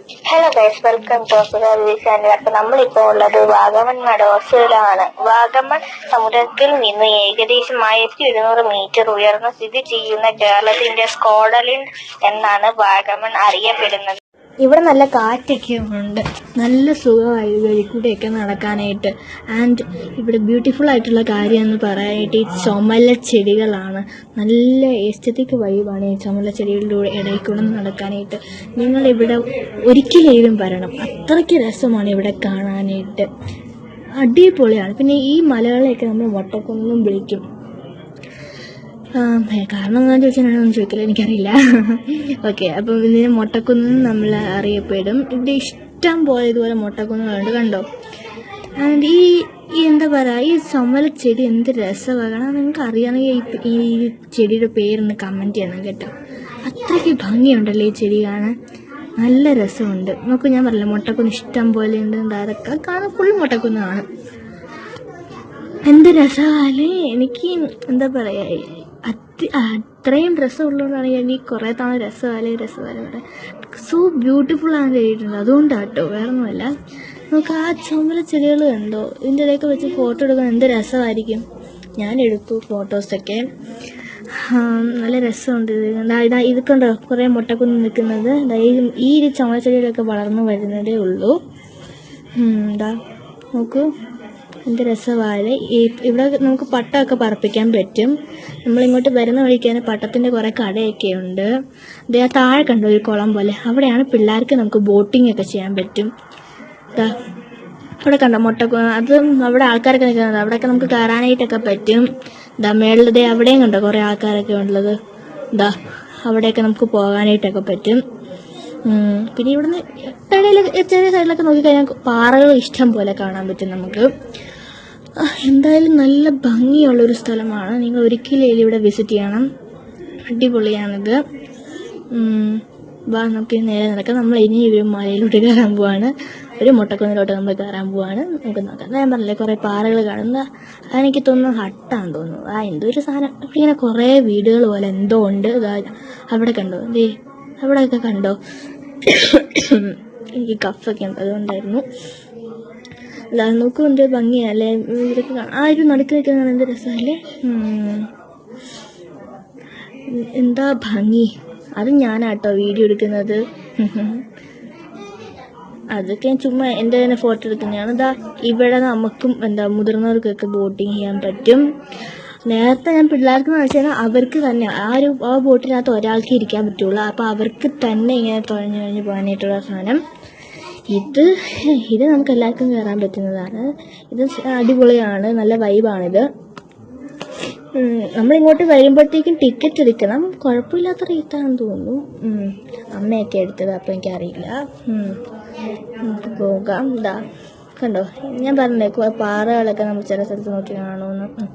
Hello guys, welcome to channel. അപ്പോൾ നമ്മളിപ്പോൾ ഉള്ളത് വാഗമൺ മഡോസിലാണ്. വാഗമൺ സമുദ്രത്തിൽ നിന്ന് ഏകദേശം 1200 മീറ്റർ ഉയർന്ന് സ്ഥിതി ചെയ്യുന്ന കേരളത്തിന്റെ സ്കോട്ട്ലൻഡ് എന്നാണ് വാഗമൺ അറിയപ്പെടുന്നത്. ഇവിടെ നല്ല കാറ്റൊക്കെ ഉണ്ട്, നല്ല സുഖമായി വഴി കൂടെയൊക്കെ നടക്കാനായിട്ട്. ആൻഡ് ഇവിടെ ബ്യൂട്ടിഫുൾ ആയിട്ടുള്ള കാര്യം എന്ന് പറയാനായിട്ട് ഈ ചുമല ചെടികളാണ്. നല്ല എസ്തറ്റിക് വൈബാണ് ഈ ചുമല ചെടികളുടെ ഇടയിൽ കൂടെ നടക്കാനായിട്ട്. നിങ്ങളിവിടെ ഒരിക്കലും വരണം, അത്രയ്ക്ക് രസമാണ് ഇവിടെ കാണാനായിട്ട്, അടിപൊളിയാണ്. പിന്നെ ഈ മലകളെയൊക്കെ നമ്മൾ മൊട്ടക്കുന്നും വിളിക്കും. കാരണം എന്താണെന്ന് ചോദിച്ചാൽ ഞാനൊന്നും ചോദിക്കില്ല, എനിക്കറിയില്ല. ഓക്കെ, അപ്പം ഇതിന് മൊട്ടക്കുന്ന് നമ്മൾ അറിയപ്പെടും. ഇവിടെ ഇഷ്ടം പോലെ ഇതുപോലെ മൊട്ടക്കുന്നുകളുണ്ട്, കണ്ടോ. ആൻഡ് ഈ എന്താ പറയുക, ഈ ചുമല ചെടി എന്ത് രസമാണ്. നിങ്ങൾക്ക് അറിയാമെങ്കിൽ ഈ ചെടിയുടെ പേരൊന്ന് കമൻറ്റ് ചെയ്യണം കേട്ടോ. അത്രയ്ക്ക് ഭംഗിയുണ്ടല്ലോ ഈ ചെടി കാണാൻ, നല്ല രസമുണ്ട്. നമുക്ക് ഞാൻ പറഞ്ഞില്ല, മൊട്ടക്കുന്ന് ഇഷ്ടം പോലെ ഉണ്ട്. അതൊക്കെ കാണാൻ ഫുൾ മൊട്ടക്കുന്നാണ്. എന്ത് രസമാണ്. എനിക്ക് എന്താ പറയുക, അത്രയും രസമുള്ളതുകൊണ്ടാണ് ഞാൻ ഈ കുറേ തവണ രസമല്ലേ പറയാം. സോ ബ്യൂട്ടിഫുൾ ആണ് എഴുതിയിട്ടുണ്ട്, അതുകൊണ്ടാണ് കേട്ടോ, വേറെ ഒന്നുമല്ല. നമുക്ക് ആ ചുമല ചെടികൾ കണ്ടോ, ഇതിൻ്റെ ഇടയ്ക്ക് വെച്ച് ഫോട്ടോ എടുക്കാൻ എന്ത് രസമായിരിക്കും. ഞാൻ എടുത്തു ഫോട്ടോസൊക്കെ, നല്ല രസമുണ്ട്. ഇത് കണ്ടോ, കുറേ മുട്ടക്കുന്ന് നിൽക്കുന്നത്. ഈ ചുമല ചെടികളൊക്കെ വളർന്നു വരുന്നതേ ഉള്ളൂ. നോക്കൂ എന്ത് രസമാണ്. ഇവിടെ നമുക്ക് പട്ടമൊക്കെ പറപ്പിക്കാൻ പറ്റും. നമ്മളിങ്ങോട്ട് വരുന്ന വഴിക്കാണ് പട്ടത്തിൻ്റെ കുറേ കടയൊക്കെ ഉണ്ട്. ആ താഴെ കണ്ടോ ഒരു കുളം പോലെ, അവിടെയാണ് പിള്ളേർക്ക് നമുക്ക് ബോട്ടിംഗ് ഒക്കെ ചെയ്യാൻ പറ്റും. അവിടെ കണ്ടോ അത് അവിടെ ആൾക്കാരൊക്കെ നിൽക്കുന്നത്, അവിടെയൊക്കെ നമുക്ക് കയറാനായിട്ടൊക്കെ പറ്റും. മേളിലതേ അവിടെയും കണ്ടോ കുറേ ആൾക്കാരൊക്കെ ഉള്ളത്. അവിടെയൊക്കെ നമുക്ക് പോകാനായിട്ടൊക്കെ പറ്റും. പിന്നെ ഇവിടുന്ന് ഇടയിൽ ചെറിയ സൈഡിലൊക്കെ നോക്കിക്കഴിഞ്ഞാൽ പാറകൾ ഇഷ്ടം പോലെ കാണാൻ പറ്റും നമുക്ക്. എന്തായാലും നല്ല ഭംഗിയുള്ളൊരു സ്ഥലമാണ്, നിങ്ങൾ ഒരിക്കലും ഇവിടെ വിസിറ്റ് ചെയ്യണം, അടിപൊളിയാണിത്. നമുക്ക് നേരെ നടക്കാം. നമ്മൾ ഇനി ഒരു മലയിലോട്ട് കയറാൻ പോവാണ്, ഒരു മുട്ടക്കുന്നിലോട്ട് നമ്മൾ കയറാൻ പോവാണ്. നമുക്ക് നോക്കാം. ഞാൻ പറഞ്ഞില്ലേ കുറേ പാറകൾ കാണുന്ന, അതെനിക്ക് തോന്നുന്നു ഹട്ടാന്ന് തോന്നുന്നു. എന്തോ ഒരു സാധനം ഇങ്ങനെ കുറേ വീടുകൾ പോലെ എന്തോ ഉണ്ട്. അവിടെ കണ്ടോ, അവിടെയൊക്കെ കണ്ടോ. എനിക്ക് കഫൊക്കെ ഉണ്ട്, അതുകൊണ്ടായിരുന്നു. നോക്കും എന്ത് ഭംഗിയല്ലേ ഇതൊക്കെ കാണാൻ. ആ ഒരു നടുക്ക് നിൽക്കുന്ന എന്ത് രസമല്ലേ, എന്താ ഭംഗി. അത് ഞാനാട്ടോ വീഡിയോ എടുക്കുന്നത്, അതൊക്കെ ഞാൻ ചുമ്മാ എൻ്റെ തന്നെ ഫോട്ടോ എടുക്കുന്നതാണ്. ഇവിടെ നമുക്കും മുതിർന്നവർക്കൊക്കെ ബോട്ടിങ് ചെയ്യാൻ പറ്റും. നേരത്തെ ഞാൻ പിള്ളേർക്ക് വെച്ചാൽ അവർക്ക് തന്നെ ആ ബോട്ടിനകത്ത് ഒരാൾക്ക് ഇരിക്കാൻ പറ്റുള്ളൂ. അപ്പോൾ അവർക്ക് തന്നെ ഇങ്ങനെ തുഴഞ്ഞു പോകാനായിട്ടുള്ള സാധനം. ഇത് നമുക്ക് എല്ലാവർക്കും കയറാൻ പറ്റുന്നതാണ്. ഇത് അടിപൊളിയാണ്, നല്ല വൈബാണിത്. നമ്മളിങ്ങോട്ട് വരുമ്പോഴത്തേക്കും ടിക്കറ്റ് എടുക്കണം. കുഴപ്പമില്ലാത്ത റേറ്റാണെന്ന് തോന്നുന്നു. അമ്മയൊക്കെ എടുത്തത്, അപ്പോൾ എനിക്കറിയില്ല. നമുക്ക് പോകാം. കണ്ടോ, ഞാൻ പറഞ്ഞേ പാറകളൊക്കെ നമ്മൾ ചില സ്ഥലത്ത് നോക്കി കാണുമെന്ന്.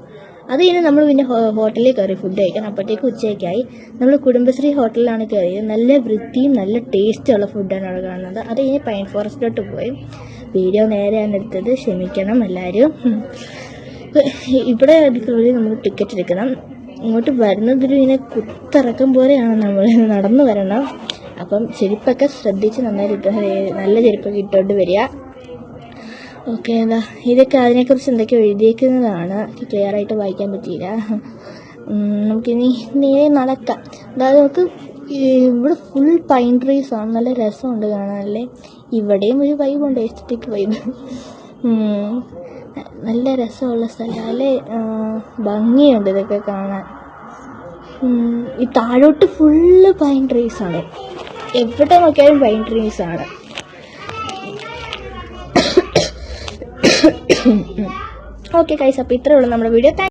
അത് കഴിഞ്ഞ് നമ്മൾ പിന്നെ ഹോട്ടലിൽ കയറി ഫുഡ് കഴിക്കണം. അപ്പോഴത്തേക്ക് ഉച്ചയ്ക്കായി. നമ്മൾ കുടുംബശ്രീ ഹോട്ടലിലാണ് കയറിയത്. നല്ല വൃത്തിയും നല്ല ടേസ്റ്റുള്ള ഫുഡാണ് അവിടെ കാണുന്നത്. അത് കഴിഞ്ഞ് പൈൻ ഫോറസ്റ്റിലോട്ട് പോയി. വീഡിയോ നേരെയാണ് എടുത്തത്, ക്ഷമിക്കണം എല്ലാവരും. ഇവിടെ കയറി നമ്മൾ ടിക്കറ്റ് എടുക്കണം. ഇങ്ങോട്ട് വരുന്നതിൽ ഇങ്ങനെ കുത്തിറക്കം പോലെയാണ്, നമ്മൾ നടന്നു വരണം. അപ്പം ചെരുപ്പൊക്കെ ശ്രദ്ധിച്ച് നന്നായിട്ട് നല്ല ചെരുപ്പൊക്കെ ഇട്ടുകൊണ്ട് വരിക. ഓക്കെ, ഇതൊക്കെ അതിനെക്കുറിച്ച് എന്തൊക്കെയോ എഴുതിയേക്കുന്നതാണ്, ക്ലിയർ ആയിട്ട് വായിക്കാൻ പറ്റിയില്ല. നമുക്കിനി നേരെ നടക്കാം. അതായത് നമുക്ക് ഇവിടെ ഫുൾ പൈൻ ട്രീസ് ആണ്, നല്ല രസമുണ്ട് കാണാനല്ലേ. ഇവിടെയും ഒരു വൈബുണ്ട്, എസ്തറ്റിക് വൈബ്. നല്ല രസമുള്ള സ്ഥലമല്ലേ, ഭംഗിയുണ്ട് ഇതൊക്കെ കാണാൻ. ഈ താഴോട്ട് ഫുള്ള് പൈൻ ട്രീസാണ്, എവിടെ നോക്കിയാലും പൈൻ ട്രീസാണ്. ഓക്കെ ഗൈസ്, അപ്പോൾ ഇത്രയേ ഉള്ളൂ നമ്മുടെ വീഡിയോ.